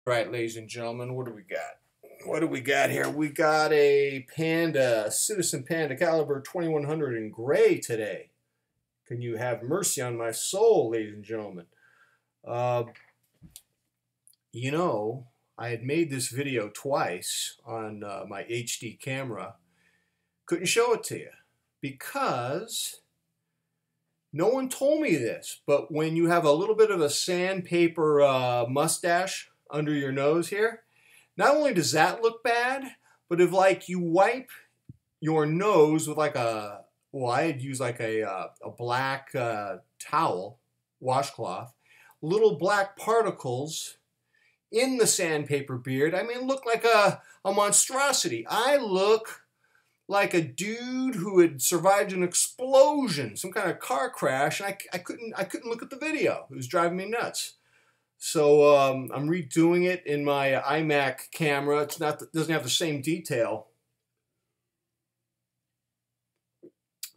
All right, ladies and gentlemen, what do we got? What do we got here? We got a Panda, Citizen Panda caliber 2100 in gray today. Can you have mercy on my soul, ladies and gentlemen? Uh, you know, I had made this video twice on my HD camera. Couldn't show it to you because no one told me this. But when you have a little bit of a sandpaper mustache under your nose here, not only does that look bad, but if like you wipe your nose with like well, I'd use like a black towel, washcloth, little black particles in the sandpaper beard. I mean, look like a monstrosity. I look like a dude who had survived an explosion, some kind of car crash, and I couldn't look at the video. It was driving me nuts. So I'm redoing it in my iMac camera. It doesn't have the same detail,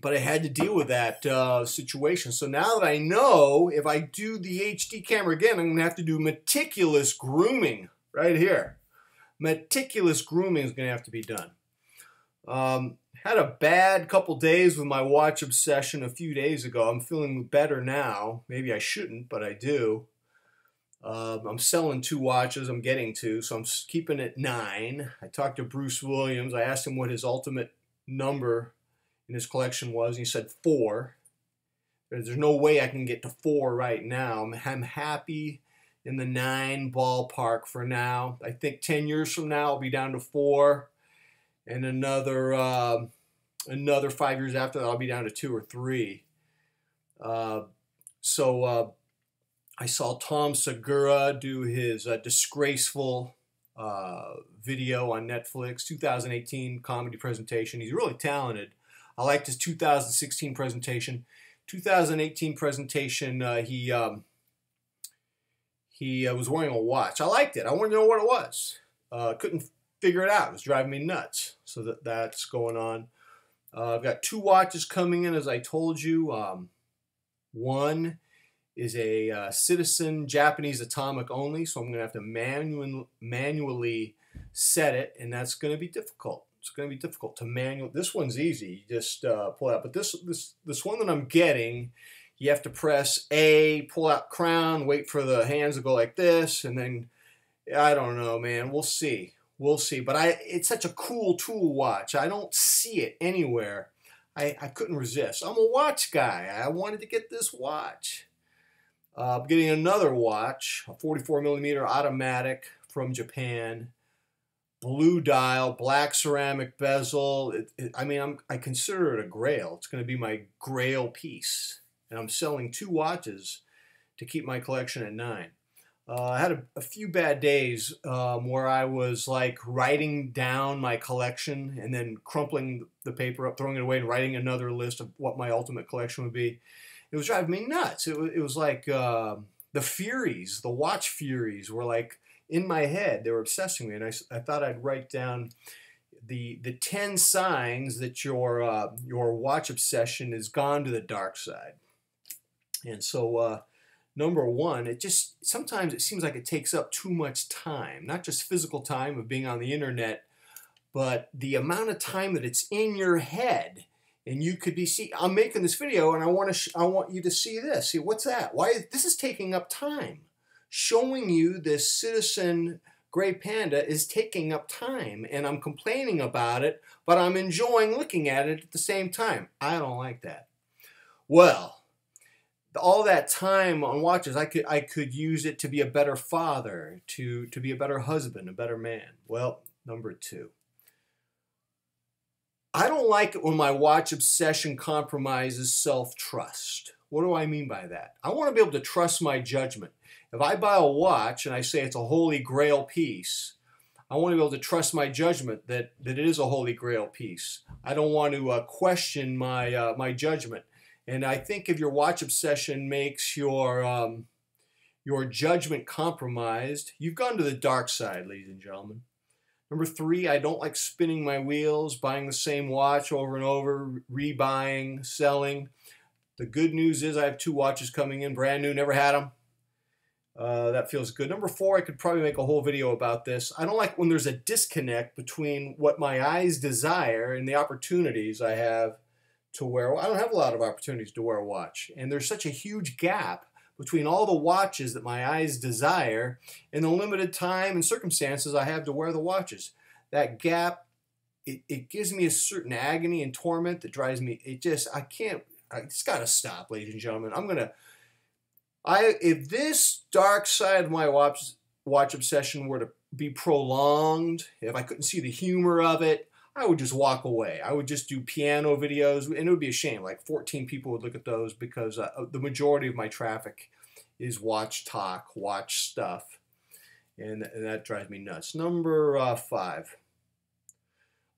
but I had to deal with that situation. So now that I know if I do the HD camera again, I'm going to have to do meticulous grooming right here. Meticulous grooming is going to have to be done. Had a bad couple days with my watch obsession a few days ago. I'm feeling better now. Maybe I shouldn't, but I do. I'm selling 2 watches. I'm getting 2, so I'm keeping it 9. I talked to Bruce Williams. I asked him what his ultimate number in his collection was, and he said 4. There's no way I can get to 4 right now. I'm happy in the 9 ballpark for now. I think 10 years from now I'll be down to 4, and another 5 years after that I'll be down to 2 or 3. I saw Tom Segura do his disgraceful video on Netflix, 2018 comedy presentation. He's really talented. I liked his 2016 presentation. 2018 presentation, he was wearing a watch. I liked it. I wanted to know what it was. Couldn't figure it out. It was driving me nuts. So that's going on. I've got 2 watches coming in, as I told you. One is a Citizen Japanese atomic only, so I'm going to have to manually set it, and that's going to be difficult. It's going to be difficult to manual. This one's easy. You just pull it out. But this one that I'm getting, you have to press A, pull out crown, wait for the hands to go like this, and then, I don't know, man. We'll see. We'll see. But it's such a cool tool watch. I don't see it anywhere. I couldn't resist. I'm a watch guy. I wanted to get this watch. I'm getting another watch, a 44mm automatic from Japan, blue dial, black ceramic bezel. I consider it a grail. It's going to be my grail piece, and I'm selling 2 watches to keep my collection at 9. I had a few bad days where I was like writing down my collection and then crumpling the paper up, throwing it away, and writing another list of what my ultimate collection would be. It was driving me nuts. It was like the Furies, the watch Furies were like in my head. They were obsessing me, and I thought I'd write down the 10 signs that your watch obsession has gone to the dark side. And so number 1, sometimes it seems like it takes up too much time, not just physical time of being on the internet, but the amount of time that it's in your head. And you could be, I'm making this video and I want you to see this. See, what's that? Why? This is taking up time. Showing you this Citizen Gray Panda is taking up time, and I'm complaining about it, but I'm enjoying looking at it at the same time. I don't like that. Well, all that time on watches, I could use it to be a better father, to be a better husband, a better man. Well, number 2. I don't like it when my watch obsession compromises self-trust. What do I mean by that? I want to be able to trust my judgment. If I buy a watch and I say it's a holy grail piece, I want to be able to trust my judgment that it is a holy grail piece. I don't want to question my judgment. And I think if your watch obsession makes your judgment compromised, you've gone to the dark side, ladies and gentlemen. Number 3, I don't like spinning my wheels, buying the same watch over and over, rebuying, selling. The good news is I have 2 watches coming in, brand new, never had them. That feels good. Number 4, I could probably make a whole video about this. I don't like when there's a disconnect between what my eyes desire and the opportunities I have to wear. I don't have a lot of opportunities to wear a watch. And there's such a huge gap between all the watches that my eyes desire and the limited time and circumstances I have to wear the watches. That gap, it gives me a certain agony and torment that drives me, it's got to stop, ladies and gentlemen. If this dark side of my watch obsession were to be prolonged, if I couldn't see the humor of it, I would just walk away. I would just do piano videos, and it would be a shame. Like 14 people would look at those because the majority of my traffic is watch talk, watch stuff, and that drives me nuts. Number 5.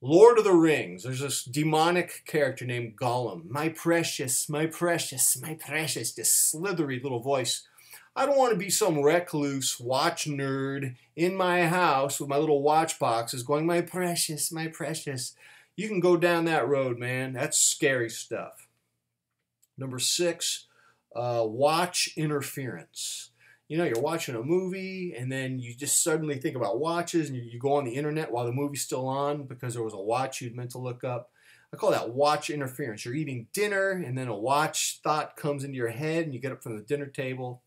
Lord of the Rings. There's this demonic character named Gollum. My precious, my precious, my precious. This slithery little voice. I don't want to be some recluse watch nerd in my house with my little watch boxes going, my precious, my precious. You can go down that road, man. That's scary stuff. Number 6, watch interference. You know, you're watching a movie and then you just suddenly think about watches and you go on the internet while the movie's still on because there was a watch you'd meant to look up. I call that watch interference. You're eating dinner and then a watch thought comes into your head and you get up from the dinner table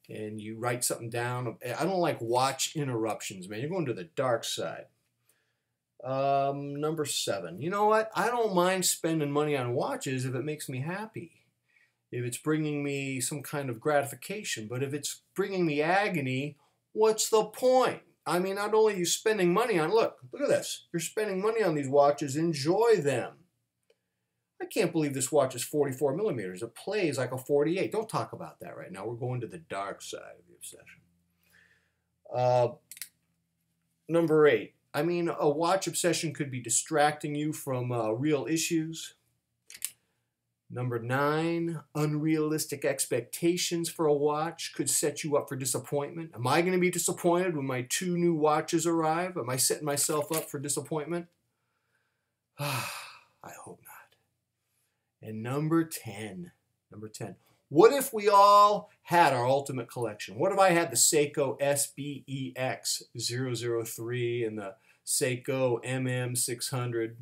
and you write something down. I don't like watch interruptions, man. You're going to the dark side. Number 7. You know what? I don't mind spending money on watches if it makes me happy. If it's bringing me some kind of gratification. But if it's bringing me agony, what's the point? I mean, not only are you spending money on, look at this. You're spending money on these watches. Enjoy them. I can't believe this watch is 44 millimeters. It plays like a 48. Don't talk about that right now. We're going to the dark side of the obsession. Number 8. I mean, a watch obsession could be distracting you from real issues. Number 9, unrealistic expectations for a watch could set you up for disappointment. Am I going to be disappointed when my 2 new watches arrive? Am I setting myself up for disappointment? I hope not. And number 10. What if we all had our ultimate collection? What if I had the Seiko SBEX 003 and the Seiko MM600?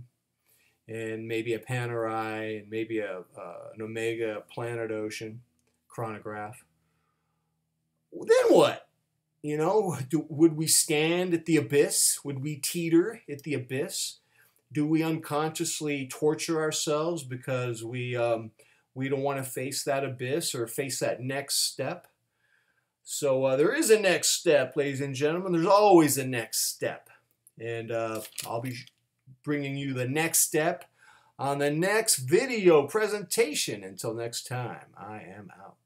And maybe a Panerai, and maybe an Omega Planet Ocean chronograph. Then what? You know, would we stand at the abyss? Would we teeter at the abyss? Do we unconsciously torture ourselves because we don't want to face that abyss or face that next step? So there is a next step, ladies and gentlemen. There's always a next step. And I'll be bringing you the next step on the next video presentation. Until next time, I am out.